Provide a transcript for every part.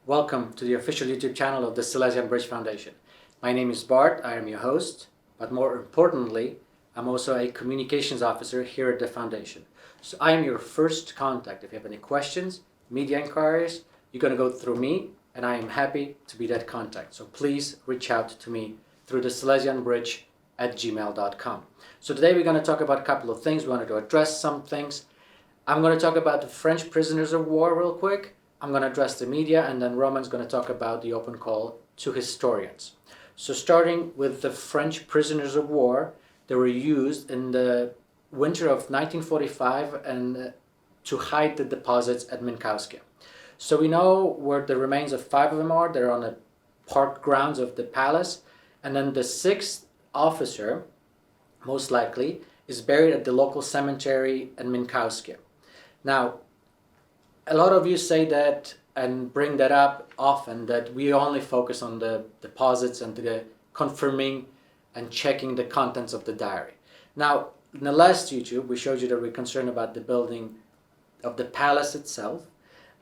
Welcome to the official YouTube channel of the Silesian Bridge Foundation. My name is Bart, I am your host, but more importantly, I'm also a communications officer here at the foundation. So I am your first contact. If you have any questions, media inquiries, you're going to go through me, and I am happy to be that contact. So please reach out to me through the silesianbridge@gmail.com. So today we're going to talk about a couple of things. We wanted to address some things. I'm going to talk about the French prisoners of war real quick. I'm going to address the media, and then Roman's going to talk about the open call to historians. So starting with the French prisoners of war, they were used in the winter of 1945 and to hide the deposits at Minkowskie. So we know where the remains of 5 of them are. They're on the park grounds of the palace. And then the 6th officer, most likely, is buried at the local cemetery in Minkowskie. Now, a lot of you say that and bring that up often, that we only focus on the deposits and the confirming and checking the contents of the diary. Now, in the last YouTube, we showed you that we're concerned about the building of the palace itself.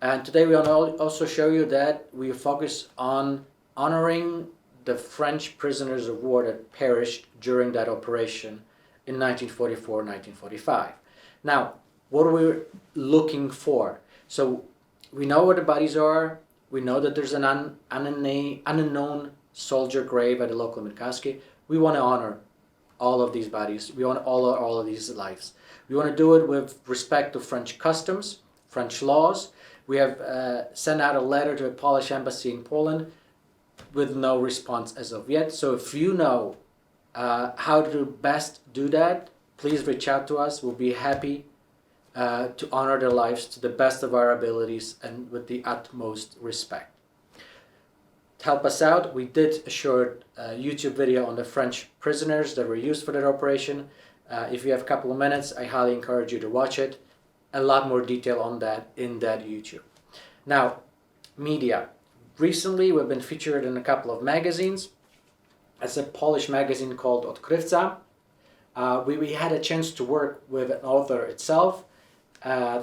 And today we want to also show you that we focus on honoring the French prisoners of war that perished during that operation in 1944-1945. Now, what are we looking for? So we know where the bodies are. We know that there's an unknown soldier grave at the local Minkowskie. We want to honor all of these bodies. We want to honor all of these lives. We want to do it with respect to French customs, French laws. We have sent out a letter to the Polish embassy in Poland with no response as of yet. So if you know how to best do that, please reach out to us. We'll be happy to honor their lives to the best of our abilities and with the utmost respect. To help us out, we did a short YouTube video on the French prisoners that were used for that operation. If you have a couple of minutes, I highly encourage you to watch it. A lot more detail on that in that YouTube. Now, media. Recently, we've been featured in a couple of magazines. It's a Polish magazine called Odkrywca. We had a chance to work with an author itself.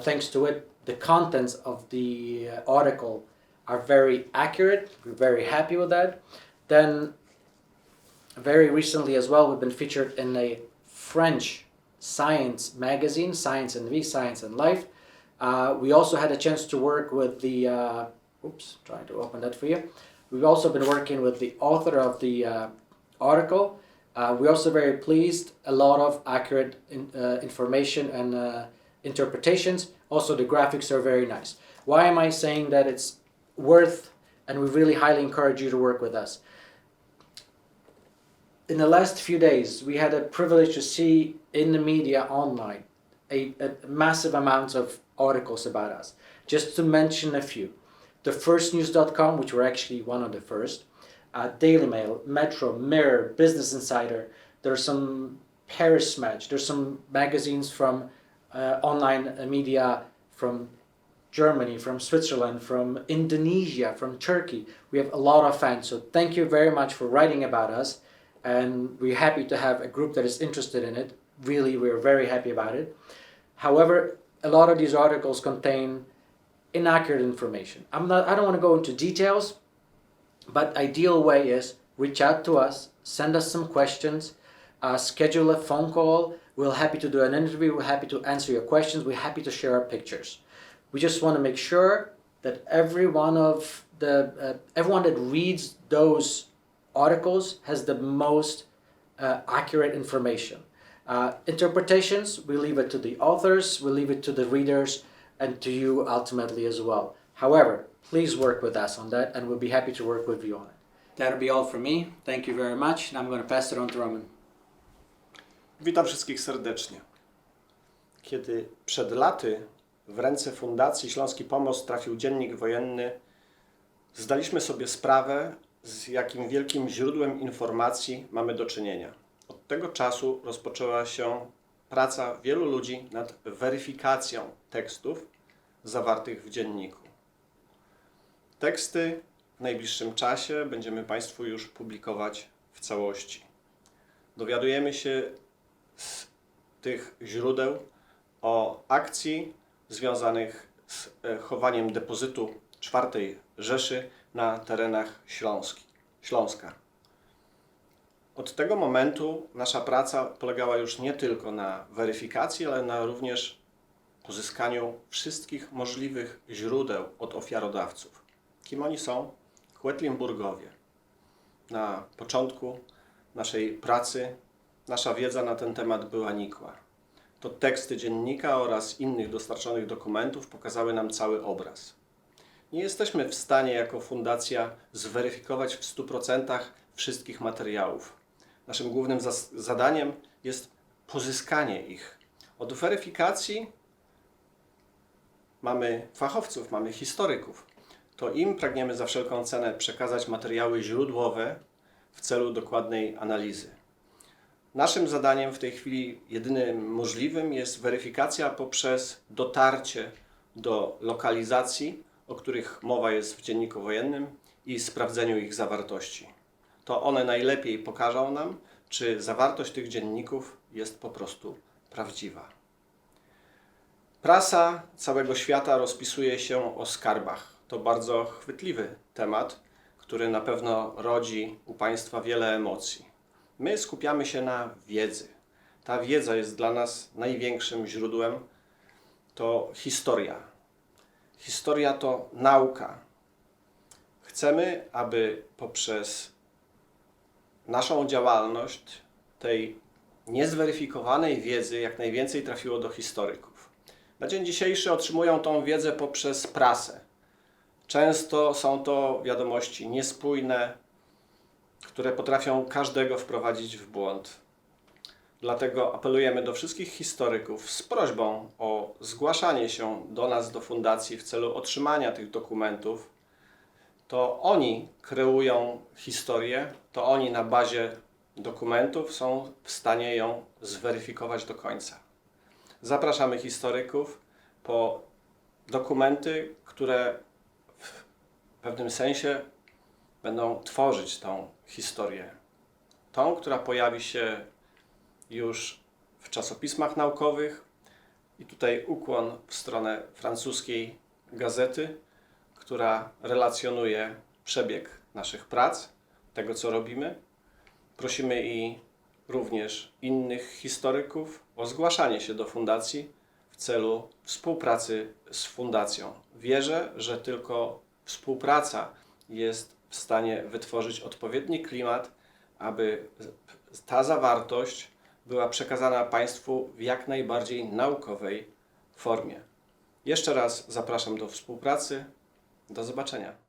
Thanks to it, the contents of the article are very accurate. We're very happy with that. Then, very recently as well, we've been featured in a French science magazine, Science and Vie, Science and Life. We also had a chance to work with the, trying to open that for you. We've also been working with the author of the article. We're also very pleased, a lot of accurate information and interpretations. Also, the graphics are very nice. Why am I saying that it's worth, and we really highly encourage you to work with us? In the last few days, we had a privilege to see in the media online a massive amount of articles about us. Just to mention a few. TheFirstNews.com, which were actually one of the first, Daily Mail, Metro, Mirror, Business Insider. There's some Paris Match. There's some magazines from online media from Germany, from Switzerland, from Indonesia, from Turkey. We have a lot of fans, so thank you very much for writing about us, and we're happy to have a group that is interested in it. Really, we're very happy about it. However, a lot of these articles contain inaccurate information. I don't want to go into details, but ideal way is reach out to us, send us some questions, schedule a phone call. We're happy to do an interview. We're happy to answer your questions. We're happy to share our pictures. We just want to make sure that everyone that reads those articles has the most accurate information. Interpretations, we leave it to the authors, we leave it to the readers, and to you ultimately as well. However, please work with us on that, and we'll be happy to work with you on it. That'll be all from me. Thank you very much, and I'm going to pass it on to Roman. Witam wszystkich serdecznie. Kiedy przed laty w ręce Fundacji Śląski Pomost trafił dziennik wojenny, zdaliśmy sobie sprawę, z jakim wielkim źródłem informacji mamy do czynienia. Od tego czasu rozpoczęła się praca wielu ludzi nad weryfikacją tekstów zawartych w dzienniku. Teksty w najbliższym czasie będziemy Państwu już publikować w całości. Dowiadujemy się z tych źródeł o akcji związanych z chowaniem depozytu IV Rzeszy na terenach Śląska. Od tego momentu nasza praca polegała już nie tylko na weryfikacji, ale na również pozyskaniu wszystkich możliwych źródeł od ofiarodawców. Kim oni są? Quedlinburgowie. Na początku naszej pracy nasza wiedza na ten temat była nikła. To teksty dziennika oraz innych dostarczonych dokumentów pokazały nam cały obraz. Nie jesteśmy w stanie jako fundacja zweryfikować w 100% wszystkich materiałów. Naszym głównym zadaniem jest pozyskanie ich. Od weryfikacji mamy fachowców, mamy historyków. To im pragniemy za wszelką cenę przekazać materiały źródłowe w celu dokładnej analizy. Naszym zadaniem w tej chwili jedynym możliwym jest weryfikacja poprzez dotarcie do lokalizacji, o których mowa jest w Dzienniku Wojennym, i sprawdzeniu ich zawartości. To one najlepiej pokażą nam, czy zawartość tych dzienników jest po prostu prawdziwa. Prasa całego świata rozpisuje się o skarbach. To bardzo chwytliwy temat, który na pewno rodzi u Państwa wiele emocji. My skupiamy się na wiedzy. Ta wiedza jest dla nas największym źródłem. To historia. Historia to nauka. Chcemy, aby poprzez naszą działalność tej niezweryfikowanej wiedzy jak najwięcej trafiło do historyków. Na dzień dzisiejszy otrzymują tą wiedzę poprzez prasę. Często są to wiadomości niespójne, które potrafią każdego wprowadzić w błąd. Dlatego apelujemy do wszystkich historyków z prośbą o zgłaszanie się do nas, do fundacji w celu otrzymania tych dokumentów. To oni kreują historię, to oni na bazie dokumentów są w stanie ją zweryfikować do końca. Zapraszamy historyków po dokumenty, które w pewnym sensie będą tworzyć tą historię. Tą, która pojawi się już w czasopismach naukowych. I tutaj ukłon w stronę francuskiej gazety, która relacjonuje przebieg naszych prac, tego co robimy. Prosimy i również innych historyków o zgłaszanie się do fundacji w celu współpracy z fundacją. Wierzę, że tylko współpraca jest w stanie wytworzyć odpowiedni klimat, aby ta zawartość była przekazana Państwu w jak najbardziej naukowej formie. Jeszcze raz zapraszam do współpracy. Do zobaczenia.